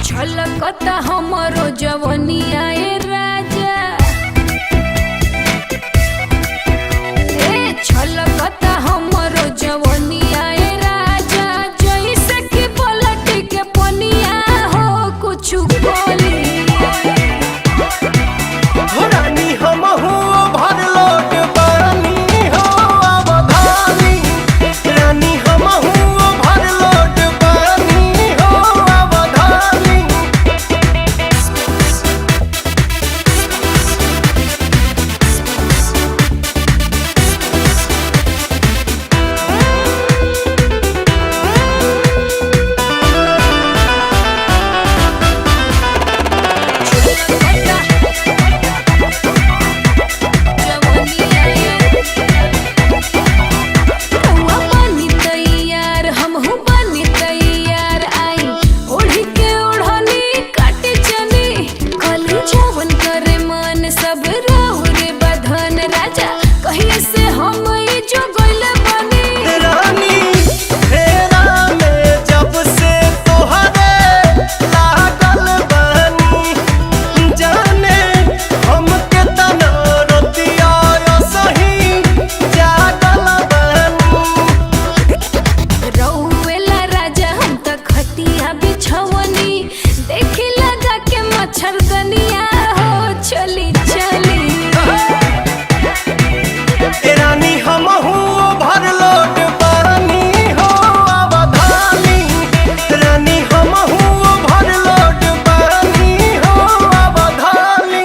छलकता हमरो जवनिया ए राजा, छलकता हमरो जवनिया ए राजा, जैसे कि पलट के पनिया हो कुछ बोली। रानी हमहू भर लोट पानी हो अवधानी, रानी हमहू भर लोट पानी हो अवधानी। देखी लगा के मच्छरदनिया हो चली चली। रानी हमहू भर लोट पानी हो अवधानी, रानी हमहू भर लोट पानी हो अवधानी।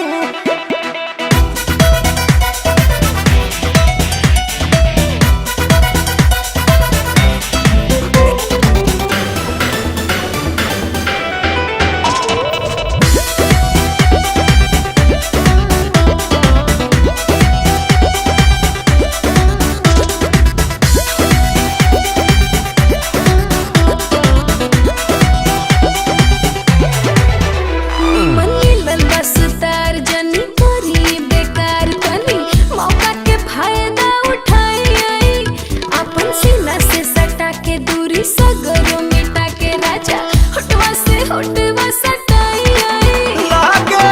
सगरो मिटा के राजा होटवा से होटवा सटाई आई। लागे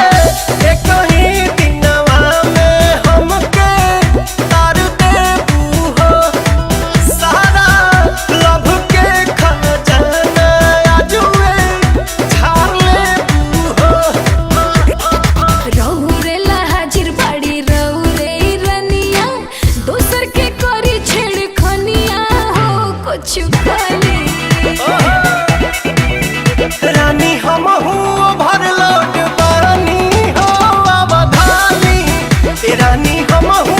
एक ही दिनवा में हमके तार देबू हो, सारा लभ के खजाना आजुए झाड़ लेबू हो। रहुरे ला हाजिर बाड़ी रहुरे रनिया, दोसर के करी छेड़खनिया हो कुछ खाली। रानी हमहू भर लोट पानी हो अवधानी, रानी हमहू